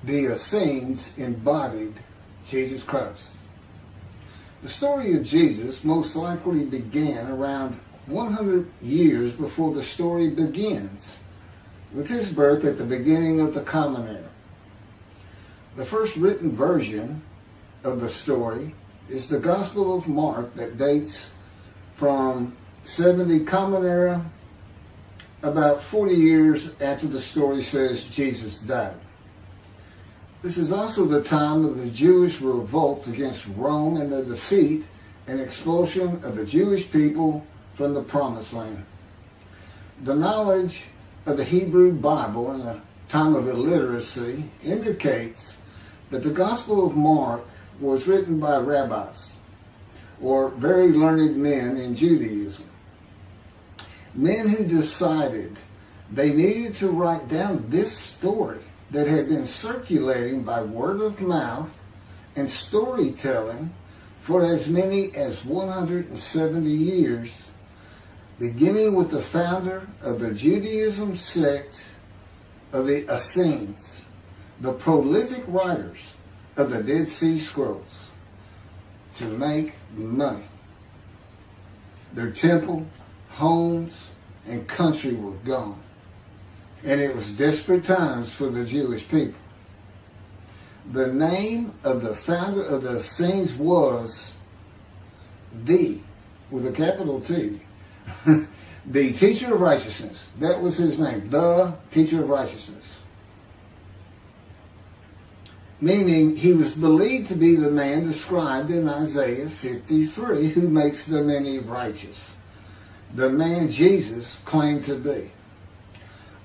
the Essenes embodied Jesus Christ. The story of Jesus most likely began around 100 years before the story begins, with his birth at the beginning of the Common Era. The first written version of the story is the Gospel of Mark that dates from 70 Common Era, about 40 years after the story says Jesus died. This is also the time of the Jewish revolt against Rome and the defeat and expulsion of the Jewish people from the Promised Land. The knowledge of the Hebrew Bible in a time of illiteracy indicates that the Gospel of Mark was written by rabbis, or very learned men in Judaism. Men who decided they needed to write down this story that had been circulating by word of mouth and storytelling for as many as 170 years, beginning with the founder of the Judaism sect of the Essenes, the prolific writers of the Dead Sea Scrolls, to make money. Their temple, homes, and country were gone, and it was desperate times for the Jewish people. The name of the founder of the Essenes was with a capital T, the Teacher of Righteousness. That was his name, the Teacher of Righteousness. Meaning he was believed to be the man described in Isaiah 53 who makes the many righteous. The man Jesus claimed to be.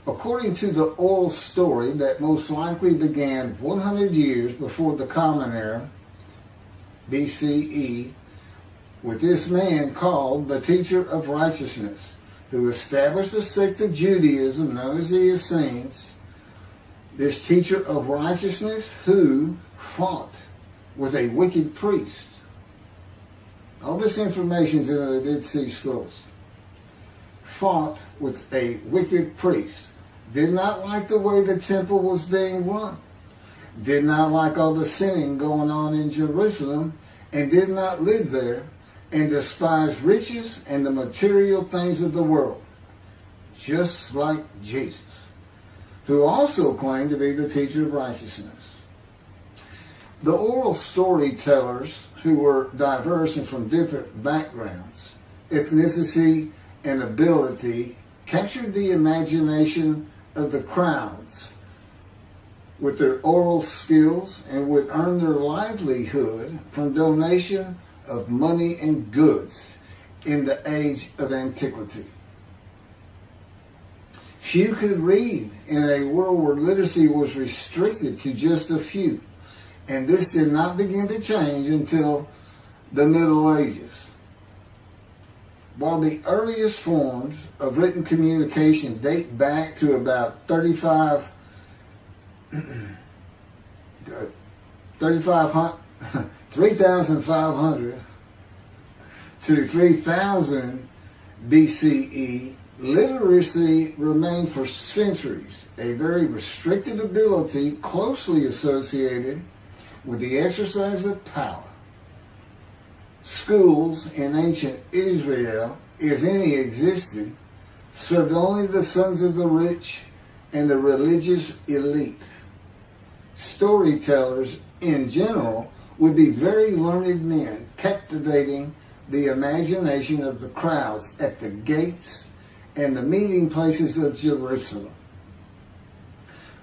According to the oral story that most likely began 100 years before the Common Era, BCE, with this man called the Teacher of Righteousness, who established a sect of Judaism known as the Essenes, this teacher of righteousness who fought with a wicked priest. All this information is in the Dead Sea Scrolls. Fought with a wicked priest. Did not like the way the temple was being run. Did not like all the sinning going on in Jerusalem, and did not live there, and despised riches and the material things of the world, just like Jesus, who also claimed to be the teacher of righteousness. The oral storytellers, who were diverse and from different backgrounds, ethnicity, and ability, captured the imagination of the crowds with their oral skills and would earn their livelihood from donation of money and goods in the age of antiquity. Few could read in a world where literacy was restricted to just a few, and this did not begin to change until the Middle Ages. While the earliest forms of written communication date back to about 3,500 to 3,000 BCE, literacy remained for centuries a very restricted ability closely associated with the exercise of power. Schools in ancient Israel, if any existed, served only the sons of the rich and the religious elite. Storytellers in general would be very learned men, captivating the imagination of the crowds at the gates and the meeting places of Jerusalem,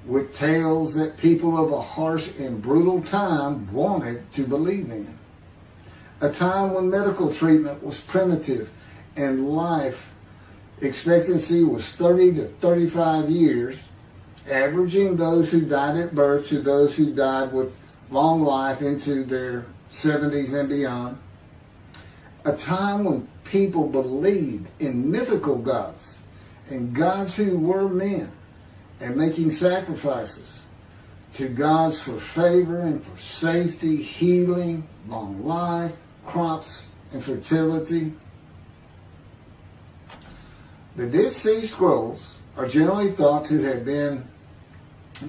with tales that people of a harsh and brutal time wanted to believe in. A time when medical treatment was primitive and life expectancy was 30 to 35 years, averaging those who died at birth to those who died with long life into their 70s and beyond. A time when people believed in mythical gods and gods who were men and making sacrifices to gods for favor and for safety, healing, long life, crops, and fertility. The Dead Sea Scrolls are generally thought to have been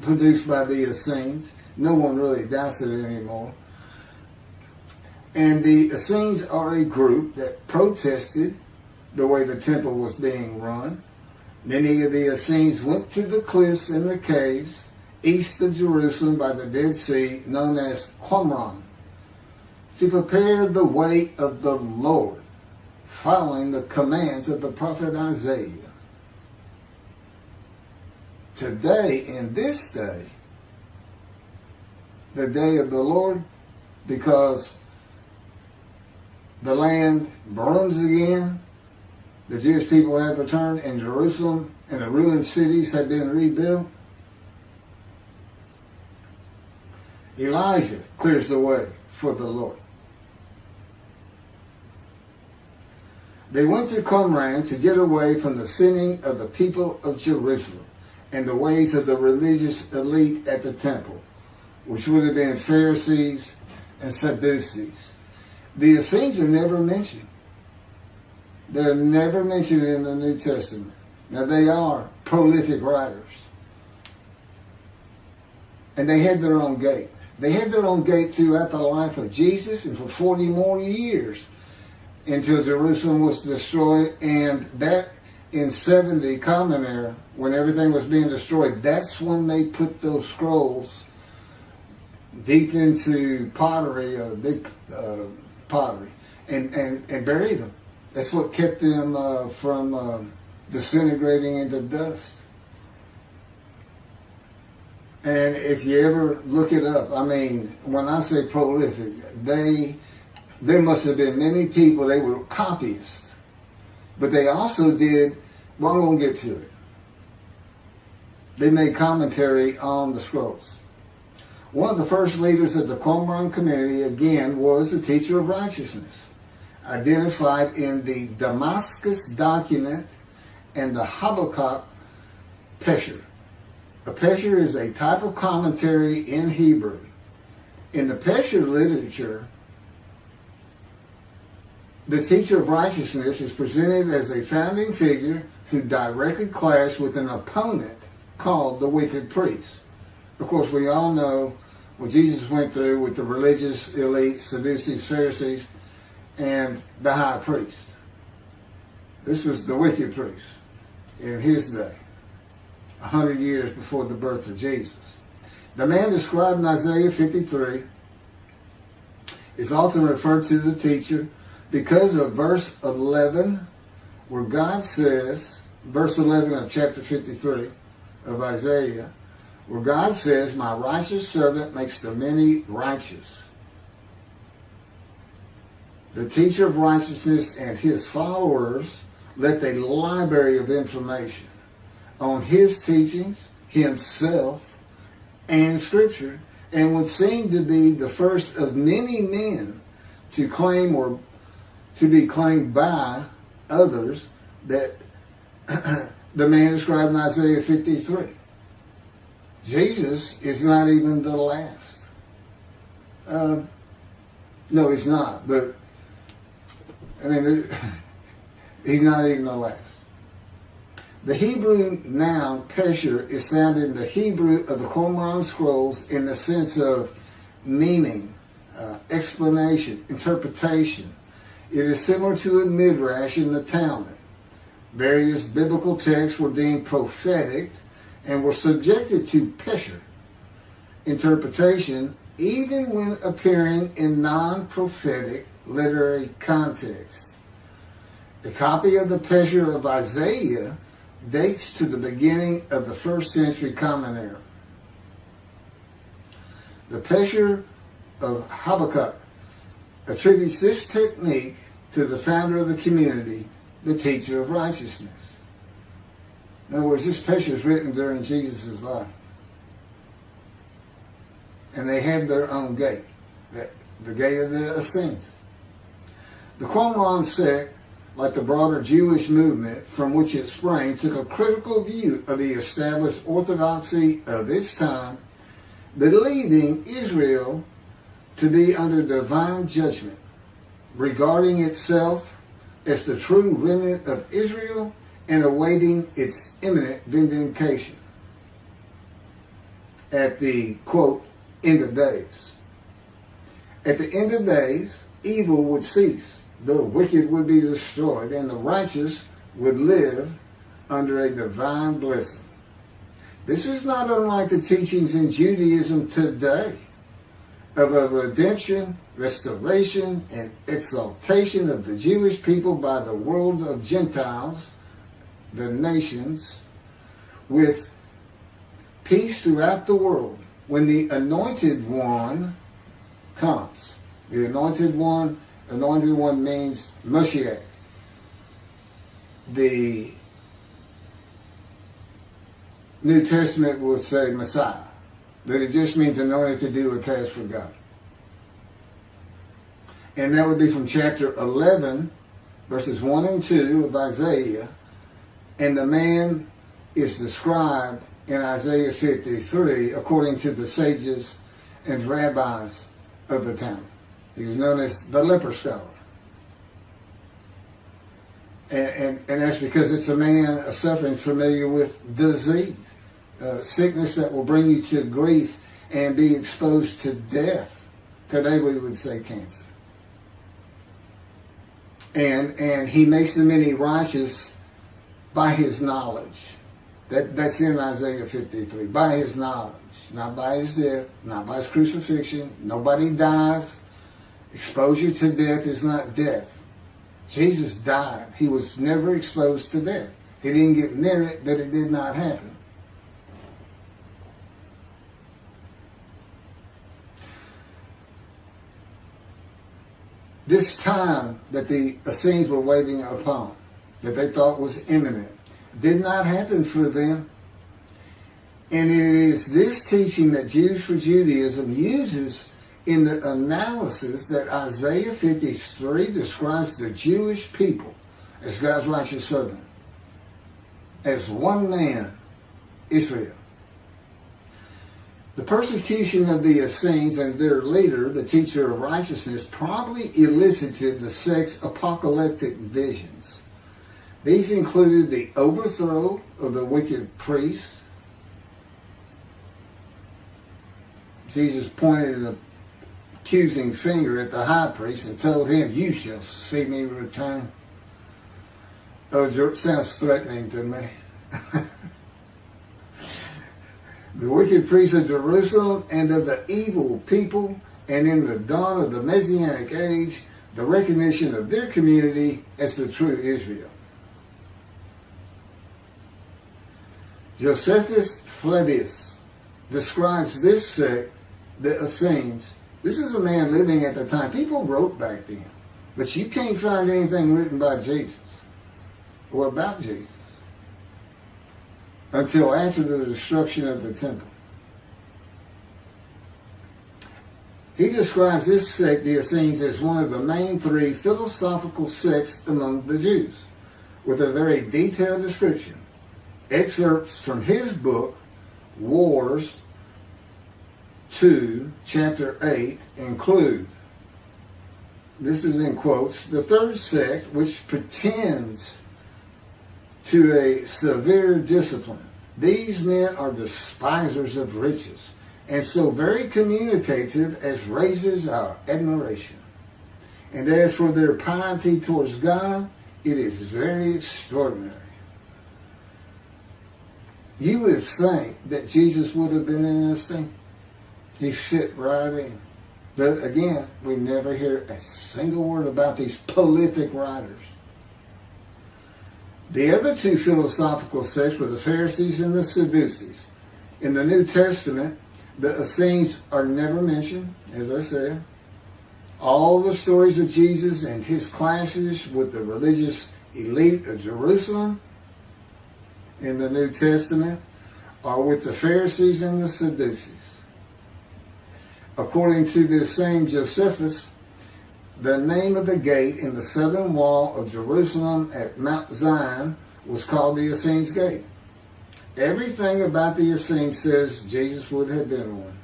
produced by the Essenes. No one really doubts it anymore. And the Essenes are a group that protested the way the temple was being run. Many of the Essenes went to the cliffs and the caves east of Jerusalem by the Dead Sea, known as Qumran, to prepare the way of the Lord, following the commands of the prophet Isaiah. Today, in this day, the day of the Lord, because the land burns again, the Jewish people have returned, and Jerusalem and the ruined cities have been rebuilt, Elijah clears the way for the Lord. They went to Qumran to get away from the sinning of the people of Jerusalem and the ways of the religious elite at the temple, which would have been Pharisees and Sadducees. The Essenes are never mentioned. They're never mentioned in the New Testament. Now, they are prolific writers. And they had their own gate. They had their own gate throughout the life of Jesus and for 40 more years until Jerusalem was destroyed. And that in 70 Common Era, when everything was being destroyed, that's when they put those scrolls deep into pottery, big pottery, and buried them. That's what kept them from disintegrating into dust. And if you ever look it up, I mean, when I say prolific, there must have been many people, they were copyists. But they also did, well, I'm going to get to it. They made commentary on the scrolls. One of the first leaders of the Qumran community, again, was the teacher of righteousness, identified in the Damascus document and the Habakkuk Pesher. A Pesher is a type of commentary in Hebrew. In the Pesher literature, the teacher of righteousness is presented as a founding figure who directly clashed with an opponent called the wicked priest. Of course, we all know what Jesus went through with the religious elite, Sadducees, Pharisees, and the high priest. This was the wicked priest in his day, 100 years before the birth of Jesus. The man described in Isaiah 53 is often referred to the teacher because of verse 11, where God says, verse 11 of chapter 53 of Isaiah, where God says, "My righteous servant makes the many righteous." The teacher of righteousness and his followers left a library of information on his teachings, himself, and Scripture, and would seem to be the first of many men to claim or to be claimed by others that the man described in Isaiah 53. Jesus is not even the last. No, he's not. But, I mean, he's not even the last. The Hebrew noun pesher is found in the Hebrew of the Qumran scrolls in the sense of meaning, explanation, interpretation. It is similar to a midrash in the Talmud. Various biblical texts were deemed prophetic and were subjected to pesher interpretation even when appearing in non-prophetic literary context. A copy of the pesher of Isaiah dates to the beginning of the 1st century Common Era. The pesher of Habakkuk attributes this technique to the founder of the community, the teacher of righteousness. In other words, this pesher is written during Jesus' life. And they had their own gate, the gate of the Essenes. The Qumran sect, like the broader Jewish movement from which it sprang, took a critical view of the established orthodoxy of its time, believing Israel to be under divine judgment, regarding itself as the true remnant of Israel and awaiting its imminent vindication. at the, quote, end of days. At the end of days, evil would cease, the wicked would be destroyed, and the righteous would live under a divine blessing. This is not unlike the teachings in Judaism today of a redemption, restoration, and exaltation of the Jewish people by the world of Gentiles, the nations, with peace throughout the world when the Anointed One comes. The Anointed One means Moshiach. The New Testament would say Messiah. That it just means anointed to do a task for God. And that would be from chapter 11, verses 1 and 2 of Isaiah. And the man is described in Isaiah 53 according to the sages and rabbis of the time. He's known as the leper scholar. And that's because it's a man suffering familiar with disease, sickness that will bring you to grief and be exposed to death. Today we would say cancer. And he makes the many righteous by his knowledge. That's in Isaiah 53. By his knowledge. Not by his death. Not by his crucifixion. Nobody dies. Exposure to death is not death. Jesus died. He was never exposed to death. He didn't get near it, but it did not happen. This time that the Essenes were waiting upon, that they thought was imminent, did not happen for them. And it is this teaching that Jews for Judaism uses in the analysis that Isaiah 53 describes the Jewish people as God's righteous servant, as one man, Israel. The persecution of the Essenes and their leader, the teacher of righteousness, probably elicited the sect's apocalyptic visions. These included the overthrow of the wicked priests. Jesus pointed an accusing finger at the high priest and told him, "You shall see me return." Oh, it sounds threatening to me. The wicked priests of Jerusalem and of the evil people, and in the dawn of the Messianic age, the recognition of their community as the true Israel. Josephus Flavius describes this sect, the Essenes. This is a man living at the time. People wrote back then, but you can't find anything written by Jesus or about Jesus until after the destruction of the temple. He describes this sect, the Essenes, as one of the main three philosophical sects among the Jews, with a very detailed description. Excerpts from his book, Wars 2, chapter 8, include, this is in quotes, the third sect, which pretends to a severe discipline. These men are despisers of riches, and so very communicative as raises our admiration. And as for their piety towards God, it is very extraordinary. You would think that Jesus would have been in this thing. He fit right in. But again, we never hear a single word about these prolific writers. The other two philosophical sects were the Pharisees and the Sadducees. In the New Testament, the Essenes are never mentioned, as I said. All the stories of Jesus and his clashes with the religious elite of Jerusalem in the New Testament are with the Pharisees and the Sadducees. According to this same Josephus, the name of the gate in the southern wall of Jerusalem at Mount Zion was called the Essenes Gate. Everything about the Essenes says Jesus would have been one.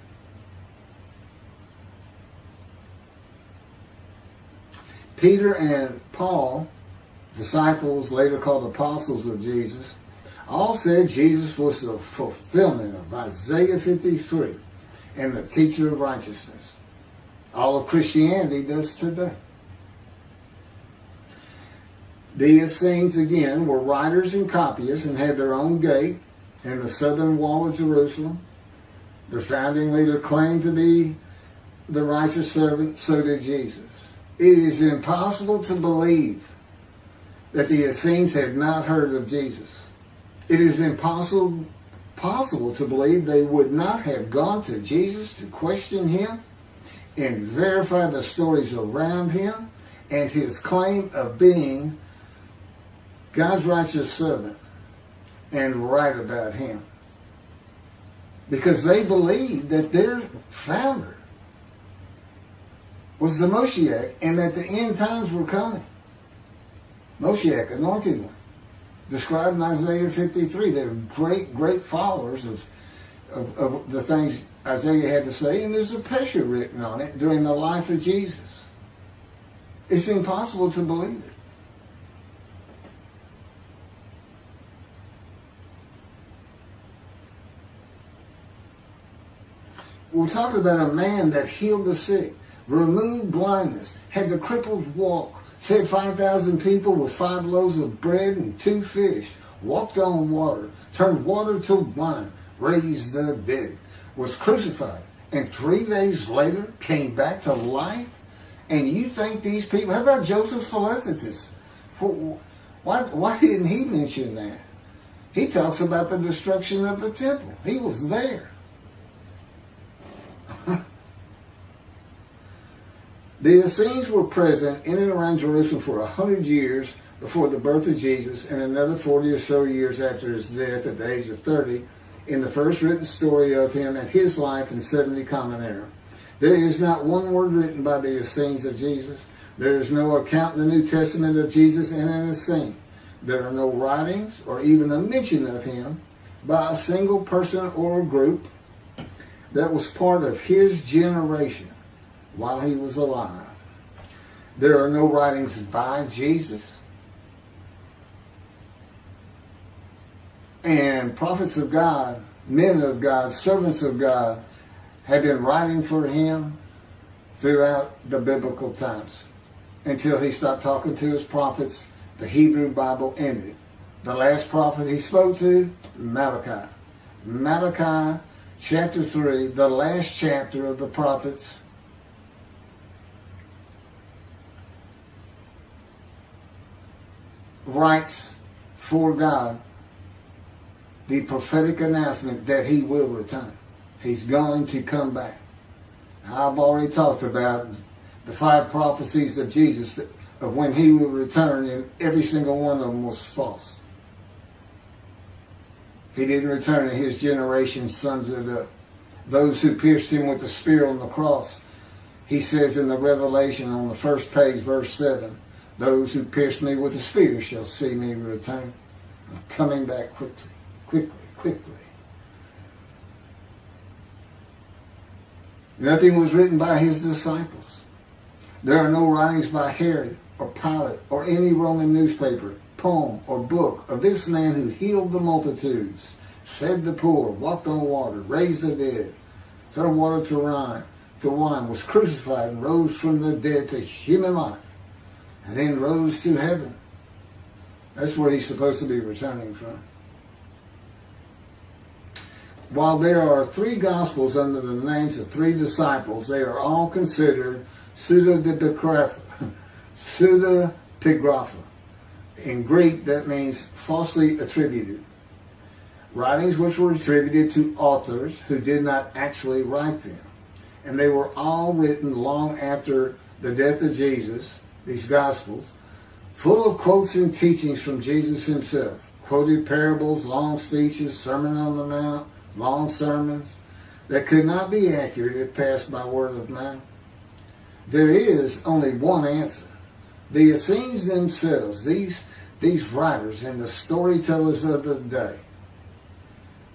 Peter and Paul, disciples later called apostles of Jesus, all said Jesus was the fulfillment of Isaiah 53 and the teacher of righteousness. All of Christianity does today. The Essenes, again, were writers and copyists and had their own gate in the southern wall of Jerusalem. Their founding leader claimed to be the righteous servant, so did Jesus. It is impossible to believe that the Essenes had not heard of Jesus. It is impossible to believe they would not have gone to Jesus to question him and verify the stories around him and his claim of being God's righteous servant and right about him. Because they believed that their founder was the Moshiach and that the end times were coming. Moshiach, anointed one, described in Isaiah 53. They were great followers of the things Isaiah had to say, and there's a picture written on it during the life of Jesus. It's impossible to believe it. We're talking about a man that healed the sick, removed blindness, had the cripples walk, fed 5,000 people with 5 loaves of bread and 2 fish, walked on water, turned water to wine, raised the dead, was crucified, and 3 days later came back to life? And you think these people, how about Joseph Philadelphus? Why didn't he mention that? He talks about the destruction of the temple. He was there. The Essenes were present in and around Jerusalem for 100 years before the birth of Jesus and another 40 or so years after his death at the age of 30 in the first written story of him and his life in 70 Common Era. There is not one word written by the Essenes of Jesus. There is no account in the New Testament of Jesus and an Essene. There are no writings or even a mention of him by a single person or a group that was part of his generation while he was alive. There are no writings by Jesus. And prophets of God, men of God, servants of God had been writing for him throughout the biblical times until he stopped talking to his prophets. The Hebrew Bible ended. The last prophet he spoke to, Malachi. Malachi chapter 3, the last chapter of the prophets, writes for God the prophetic announcement that he will return. He's going to come back. Now, I've already talked about the 5 prophecies of Jesus of when he will return, and every single one of them was false. He didn't return to his generation, sons of those who pierced him with the spear on the cross. He says in the Revelation on the first page, verse 7, those who pierced me with a spear shall see me return. I'm coming back quickly. Nothing was written by his disciples. There are no writings by Herod or Pilate or any Roman newspaper, poem, or book of this man who healed the multitudes, fed the poor, walked on water, raised the dead, turned water to wine, was crucified and rose from the dead to human life, and then rose to heaven. That's where he's supposed to be returning from. While there are 3 Gospels under the names of 3 disciples, they are all considered pseudepigrapha. In Greek, that means falsely attributed. Writings which were attributed to authors who did not actually write them. And they were all written long after the death of Jesus, these Gospels, full of quotes and teachings from Jesus himself. Quoted parables, long speeches, Sermon on the Mount, long sermons that could not be accurate if passed by word of mouth. There is only one answer. The Essenes themselves, these writers and the storytellers of the day,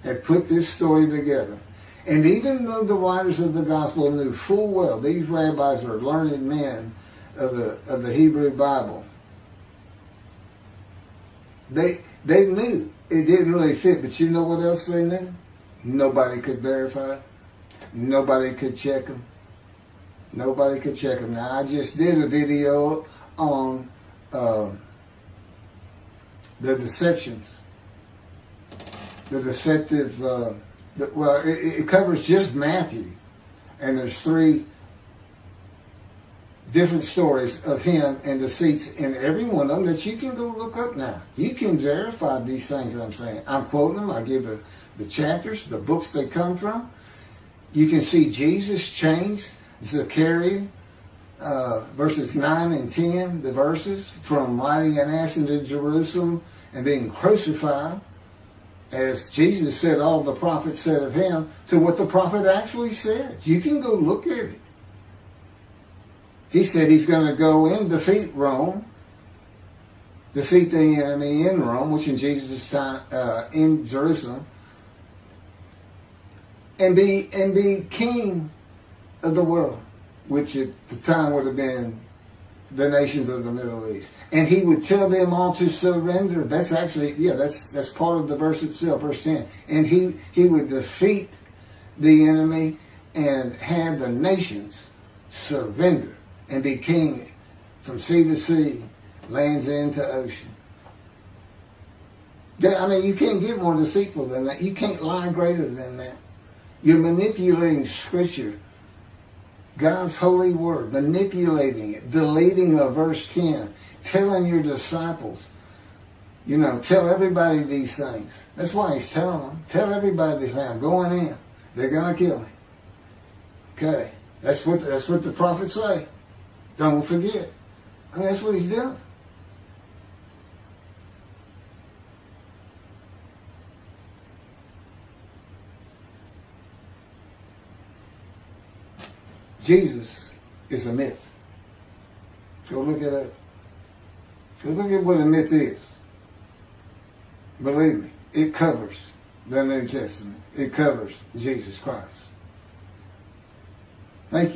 had put this story together. And even though the writers of the gospel knew full well these rabbis are learned men of the Hebrew Bible, they knew it didn't really fit. But you know what else they knew? Nobody could verify it. Nobody could check them. Nobody could check them. Now, I just did a video on the deceptions. The deceptive, it covers just Matthew. And there's 3 different stories of him and deceits in every one of them that you can go look up now. You can verify these things that I'm saying. I'm quoting them. I give the chapters, the books they come from. You can see Jesus changed Zechariah, verses 9 and 10, the verses, from riding an ass into Jerusalem and being crucified, as Jesus said all the prophets said of him, to what the prophet actually said. You can go look at it. He said he's going to go and defeat Rome, defeat the enemy in Rome, which in Jesus' time, in Jerusalem, and be king of the world, which at the time would have been the nations of the Middle East. And he would tell them all to surrender. That's actually, that's part of the verse itself, verse 10. And he would defeat the enemy and have the nations surrender and be king from sea to sea, lands into ocean. I mean, you can't get more deceitful than that. You can't lie greater than that. You're manipulating Scripture, God's holy word, manipulating it, deleting a verse 10, telling your disciples, tell everybody these things. That's why he's telling them. Tell everybody these things. I'm going in. They're going to kill me. Okay. That's what the prophets say. Don't forget. I mean, that's what he's doing. Jesus is a myth. Go look it up. Go look at what a myth is. Believe me, it covers the New Testament. It covers Jesus Christ. Thank you.